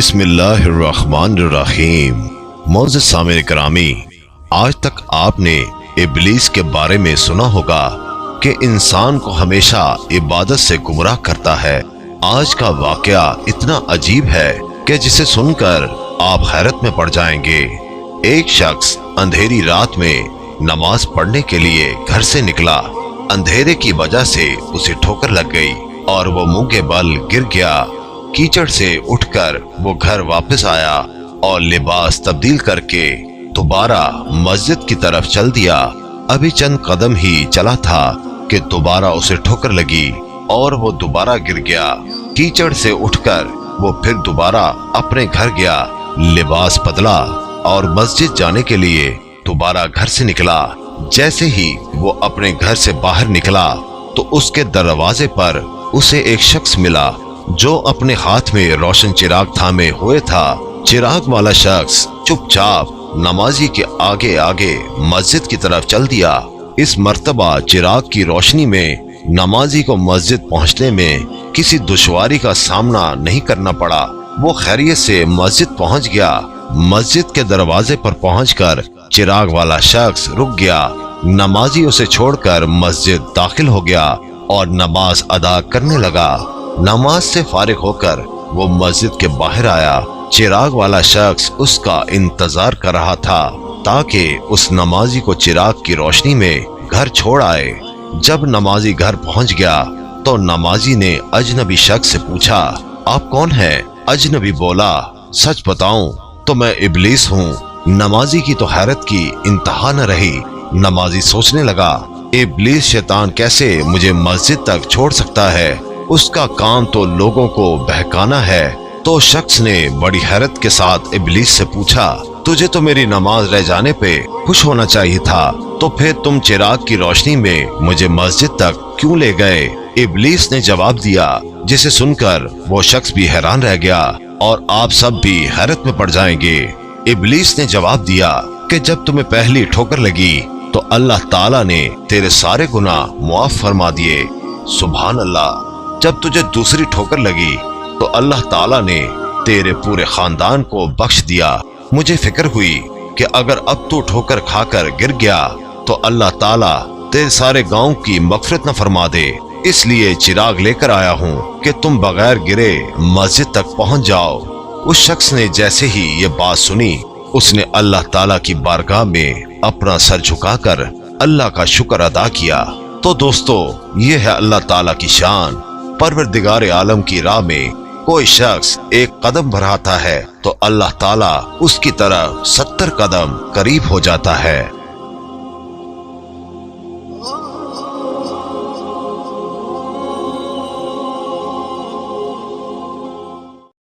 बिस्मिल्लाहिर्रहमानिर्रहीम। मोअज़्ज़िज़ सामिन करामी, आज तक आपने इब्लीस के बारे में सुना होगा कि इंसान को हमेशा इबादत से गुमराह करता है। आज का वाकया इतना अजीब है कि जिसे सुनकर आप हैरत में पड़ जाएंगे। एक शख्स अंधेरी रात में नमाज पढ़ने के लिए घर से निकला। अंधेरे की वजह से उसे ठोकर लग गई और वो मुंह के बल गिर गया। कीचड़ से उठकर वो घर वापस आया और लिबास तब्दील करके दोबारा मस्जिद की तरफ चल दिया। अभी चंद कदम ही चला था कि दोबारा उसे ठोकर लगी और वो दोबारा गिर गया। कीचड़ से उठकर वो फिर दोबारा अपने घर गया, लिबास बदला और मस्जिद जाने के लिए दोबारा घर से निकला। जैसे ही वो अपने घर से बाहर निकला तो उसके दरवाजे पर उसे एक शख्स मिला जो अपने हाथ में रोशन चिराग थामे हुए था। चिराग वाला शख्स चुपचाप नमाजी के आगे आगे मस्जिद की तरफ चल दिया। इस मर्तबा चिराग की रोशनी में नमाजी को मस्जिद पहुंचने में किसी दुश्वारी का सामना नहीं करना पड़ा। वो खैरियत से मस्जिद पहुंच गया। मस्जिद के दरवाजे पर पहुंचकर चिराग वाला शख्स रुक गया। नमाजी उसे छोड़कर मस्जिद दाखिल हो गया और नमाज अदा करने लगा। नमाज से फारिग होकर वो मस्जिद के बाहर आया। चिराग वाला शख्स उसका इंतजार कर रहा था ताकि उस नमाजी को चिराग की रोशनी में घर छोड़ आए। जब नमाजी घर पहुंच गया तो नमाजी ने अजनबी शख्स से पूछा, आप कौन हैं? अजनबी बोला, सच बताऊं तो मैं इब्लीस हूँ। नमाजी की तो हैरत की इंतहा न रही। नमाजी सोचने लगा, इब्लीस शैतान कैसे मुझे मस्जिद तक छोड़ सकता है? उसका काम तो लोगों को बहकाना है। तो शख्स ने बड़ी हैरत के साथ इब्लीस से पूछा, तुझे तो मेरी नमाज रह जाने पे खुश होना चाहिए था, तो फिर तुम चिराग की रोशनी में मुझे मस्जिद तक क्यों ले गए? इब्लीस ने जवाब दिया, जिसे सुनकर वो शख्स भी हैरान रह गया और आप सब भी हैरत में पड़ जाएंगे। इब्लीस ने जवाब दिया कि जब तुम्हें पहली ठोकर लगी तो अल्लाह ताला ने तेरे सारे गुनाह मुआफ फरमा दिए। सुभान अल्लाह। जब तुझे दूसरी ठोकर लगी तो अल्लाह ताला ने तेरे पूरे खानदान को बख्श दिया। मुझे फिक्र हुई कि अगर अब तू ठोकर खाकर गिर गया तो अल्लाह ताला तेरे सारे गांव की मगफिरत न फरमा दे। इसलिए चिराग लेकर आया हूँ कि तुम बगैर गिरे मस्जिद तक पहुँच जाओ। उस शख्स ने जैसे ही ये बात सुनी उसने अल्लाह ताला की बारगाह में अपना सर झुकाकर अल्लाह का शुक्र अदा किया। तो दोस्तों, ये है अल्लाह ताला की शान। परवरदिगार आलम की राह में कोई शख्स एक कदम बढ़ाता है तो अल्लाह ताला उसकी तरफ 70 कदम करीब हो जाता है।